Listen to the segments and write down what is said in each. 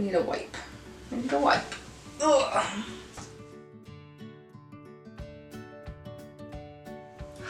need a wipe. I need a wipe. Ugh.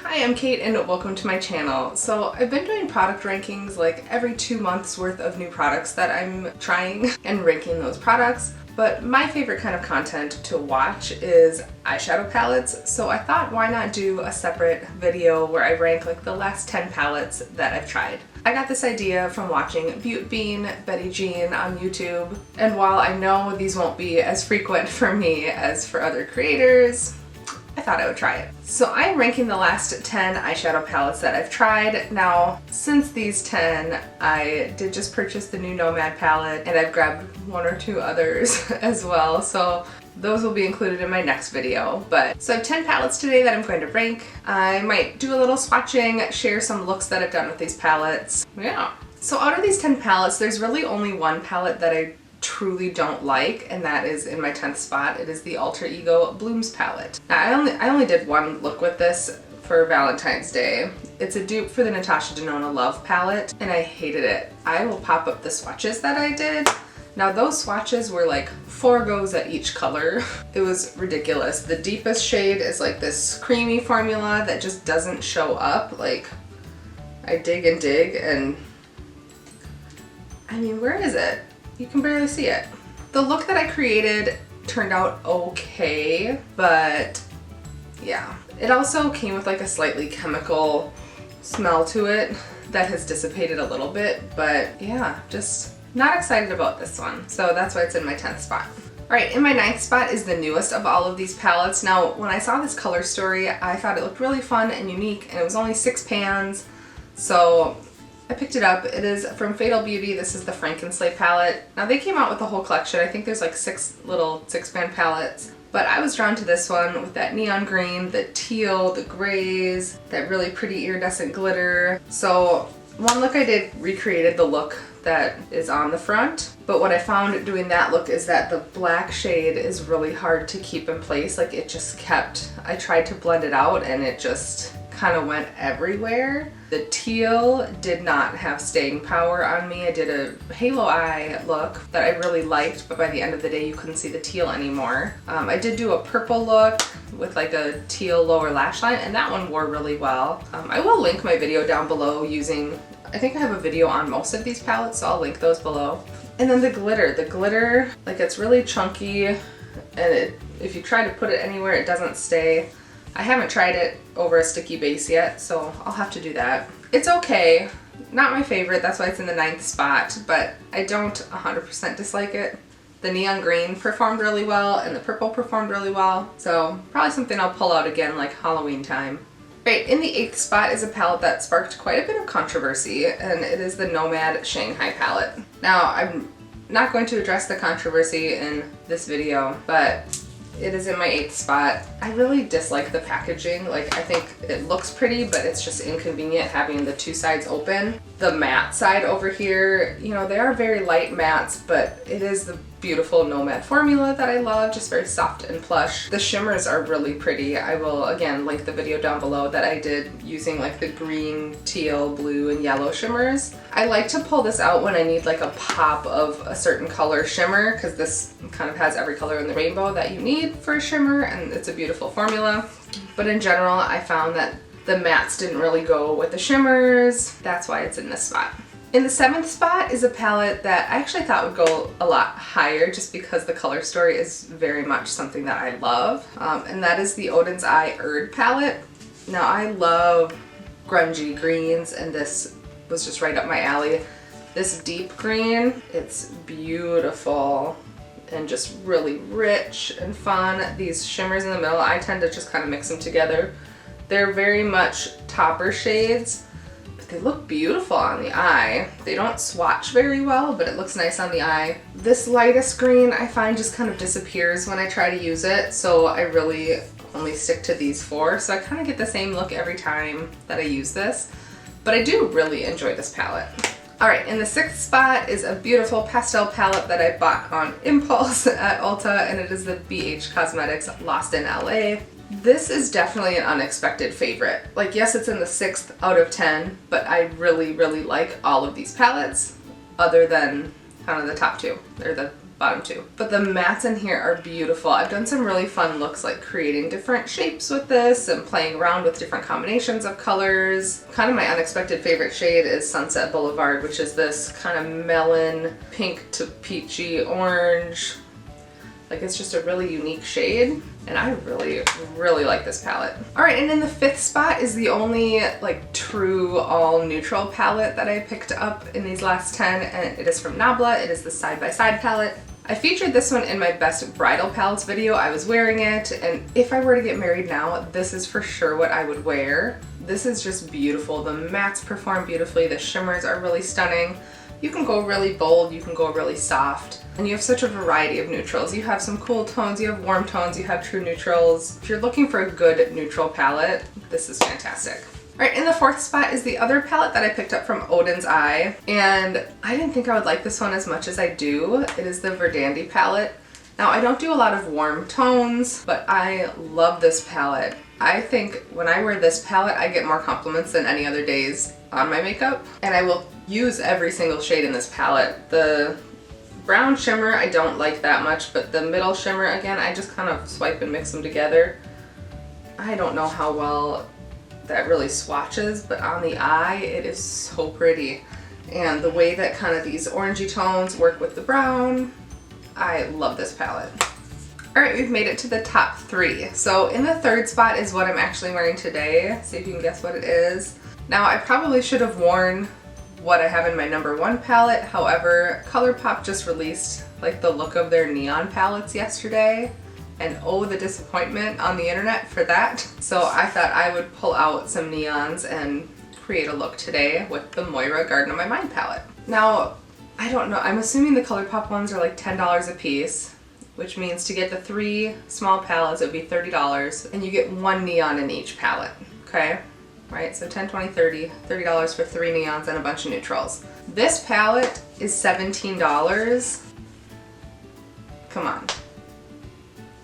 Hi, I'm Kate and welcome to my channel. So I've been doing product rankings like every 2 months worth of new products that I'm trying and ranking those products. But my favorite kind of content to watch is eyeshadow palettes, so I thought why not do a separate video where I rank like the last 10 palettes that I've tried. I got this idea from watching Beauty Bean, Betty Jean on YouTube, and while I know these won't be as frequent for me as for other creators, I thought I would try it. So I'm ranking the last 10 eyeshadow palettes that I've tried. Now, since these 10, I did just purchase the new Nomad palette and I've grabbed 1 or 2 others as well. So those will be included in my next video. So I have 10 palettes today that I'm going to rank. I might do a little swatching, share some looks that I've done with these palettes. Yeah. So out of these 10 palettes, there's really only one palette that I truly don't like, and that is in my 10th spot. It is the Alter Ego Blooms palette. Now, I only did one look with this for Valentine's Day. It's a dupe for the Natasha Denona Love palette, and I hated it. I will pop up the swatches that I did. Now those swatches were like 4 goes at each color. It was ridiculous. The deepest shade is like this creamy formula that just doesn't show up. Like, I dig and dig, and I mean, where is it? You can barely see it. The look that I created turned out okay, but yeah. It also came with like a slightly chemical smell to it that has dissipated a little bit, but yeah, just not excited about this one. So that's why it's in my 10th spot. Alright, in my 9th spot is the newest of all of these palettes. Now, when I saw this color story, I thought it looked really fun and unique, and it was only 6 pans, so I picked it up. It is from Fatal Beauty. This is the Frankenslay palette. Now they came out with a whole collection. I think there's like 6 little 6-pan palettes. But I was drawn to this one with that neon green, the teal, the grays, that really pretty iridescent glitter. So one look I did recreated the look that is on the front. But what I found doing that look is that the black shade is really hard to keep in place. Like it just kept, I tried to blend it out and it just kind of went everywhere. The teal did not have staying power on me. I did a halo eye look that I really liked, but by the end of the day you couldn't see the teal anymore. I did do a purple look with like a teal lower lash line, and that one wore really well. I will link my video down below using, I think I have a video on most of these palettes, so I'll link those below. And then the glitter, like it's really chunky, and if you try to put it anywhere it doesn't stay. I haven't tried it over a sticky base yet, so I'll have to do that. It's okay. Not my favorite, that's why it's in the 9th spot, but I don't 100% dislike it. The neon green performed really well, and the purple performed really well, so probably something I'll pull out again like Halloween time. Right, in the 8th spot is a palette that sparked quite a bit of controversy, and it is the Nomad Shanghai palette. Now, I'm not going to address the controversy in this video, but it is in my 8th spot. I really dislike the packaging. Like, I think it looks pretty, but it's just inconvenient having the 2 sides open. The matte side over here, you know, they are very light mattes, but it is the beautiful Nomad formula that I love, just very soft and plush. The shimmers are really pretty. I will, again, link the video down below that I did using like the green, teal, blue, and yellow shimmers. I like to pull this out when I need like a pop of a certain color shimmer, because this kind of has every color in the rainbow that you need for a shimmer, and it's a beautiful formula. But in general, I found that the mattes didn't really go with the shimmers. That's why it's in this spot. In the 7th spot is a palette that I actually thought would go a lot higher just because the color story is very much something that I love. And that is the Oden's Eye Erd palette. Now I love grungy greens, and this was just right up my alley. This deep green, it's beautiful and just really rich and fun. These shimmers in the middle, I tend to just kind of mix them together. They're very much topper shades, but they look beautiful on the eye. They don't swatch very well, but it looks nice on the eye. This lightest green I find just kind of disappears when I try to use it, so I really only stick to these 4. So I kind of get the same look every time that I use this, but I do really enjoy this palette. Alright, in the 6th spot is a beautiful pastel palette that I bought on impulse at Ulta, and it is the BH Cosmetics Lost in LA. This is definitely an unexpected favorite. Like, yes, it's in the 6th out of 10, but I really, really like all of these palettes, other than kind of the top two, or the bottom two. But the mattes in here are beautiful. I've done some really fun looks like creating different shapes with this and playing around with different combinations of colors. Kind of my unexpected favorite shade is Sunset Boulevard, which is this kind of melon pink to peachy orange. Like, it's just a really unique shade, and I really, really like this palette. All right, and in the 5th spot is the only like true all neutral palette that I picked up in these last 10, and it is from Nabla. It is the Side by Side palette. I featured this one in my best bridal palettes video. I was wearing it, and if I were to get married now, this is for sure what I would wear. This is just beautiful. The mattes perform beautifully. The shimmers are really stunning. You can go really bold, you can go really soft, and you have such a variety of neutrals. You have some cool tones, you have warm tones, you have true neutrals. If you're looking for a good neutral palette, this is fantastic. All right, in the 4th spot is the other palette that I picked up from Odin's Eye, and I didn't think I would like this one as much as I do. It is the Verdandi palette. Now, I don't do a lot of warm tones, but I love this palette. I think when I wear this palette, I get more compliments than any other days on my makeup, and I will use every single shade in this palette. The brown shimmer I don't like that much, but the middle shimmer, again, I just kind of swipe and mix them together. I don't know how well that really swatches, but on the eye it is so pretty. And the way that kind of these orangey tones work with the brown, I love this palette. All right, we've made it to the top 3. So in the 3rd spot is what I'm actually wearing today. See if you can guess what it is. Now, I probably should have worn what I have in my number 1 palette. However, ColourPop just released like the look of their neon palettes yesterday, and oh, the disappointment on the internet for that. So I thought I would pull out some neons and create a look today with the Moira Garden of My Mind palette. Now, I don't know, I'm assuming the ColourPop ones are like $10 a piece, which means to get the 3 small palettes it would be $30, and you get 1 neon in each palette, okay? Right, so 10, 20, 30, $30 for 3 neons and a bunch of neutrals. This palette is $17. Come on.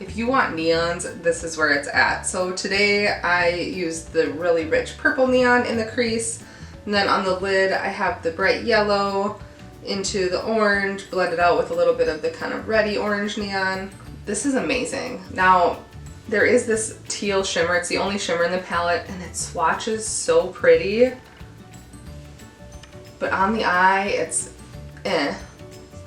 If you want neons, this is where it's at. So today I used the really rich purple neon in the crease, and then on the lid I have the bright yellow into the orange, blended out with a little bit of the kind of reddy orange neon. This is amazing. Now, there is this teal shimmer. It's the only shimmer in the palette, and it swatches so pretty. But on the eye, it's eh.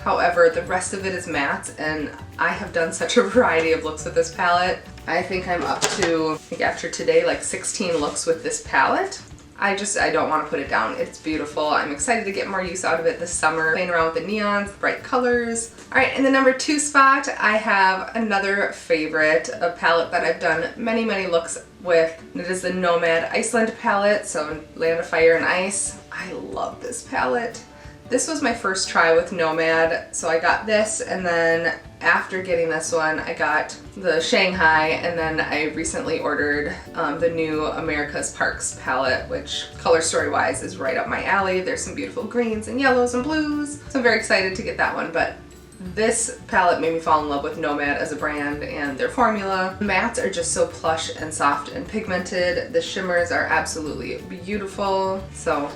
However, the rest of it is matte, and I have done such a variety of looks with this palette. I think I'm up to, I think after today, like 16 looks with this palette. I don't want to put it down. It's beautiful. I'm excited to get more use out of it this summer, playing around with the neons, bright colors. All right, in the number 2 spot, I have another favorite, a palette that I've done many, many looks with. It is the Nomad Iceland palette, so Land of Fire and Ice. I love this palette. This was my first try with Nomad, so I got this, and then after getting this one, I got the Shanghai, and then I recently ordered the new America's Parks palette, which color story-wise is right up my alley. There's some beautiful greens and yellows and blues, so I'm very excited to get that one. But this palette made me fall in love with Nomad as a brand and their formula. The mattes are just so plush and soft and pigmented. The shimmers are absolutely beautiful. So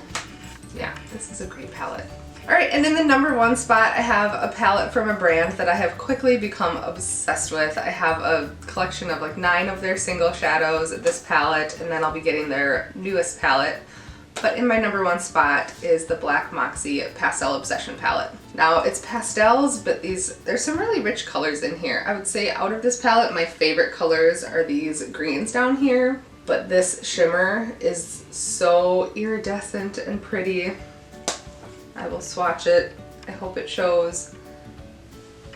yeah, this is a great palette. All right, and in the number 1 spot, I have a palette from a brand that I have quickly become obsessed with. I have a collection of like 9 of their single shadows, this palette, and then I'll be getting their newest palette. But in my number 1 spot is the Black Moxie Pastel Obsession palette. Now, it's pastels, but there's some really rich colors in here. I would say out of this palette, my favorite colors are these greens down here, but this shimmer is so iridescent and pretty. I will swatch it. I hope it shows.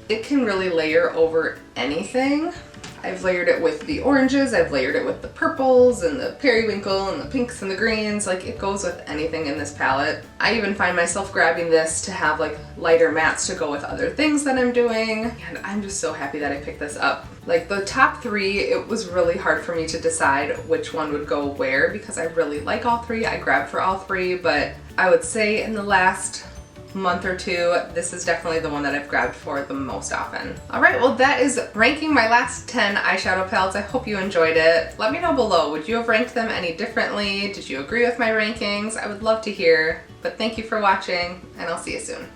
It can really layer over anything. I've layered it with the oranges, I've layered it with the purples and the periwinkle and the pinks and the greens. Like, it goes with anything in this palette. I even find myself grabbing this to have like lighter mattes to go with other things that I'm doing. And I'm just so happy that I picked this up. Like, the top 3, it was really hard for me to decide which one would go where because I really like all 3. I grabbed for all 3, but I would say in the last month or 2, this is definitely the one that I've grabbed for the most often. All right, well, that is ranking my last 10 eyeshadow palettes. I hope you enjoyed it. Let me know below, would you have ranked them any differently? Did you agree with my rankings? I would love to hear, but thank you for watching, and I'll see you soon.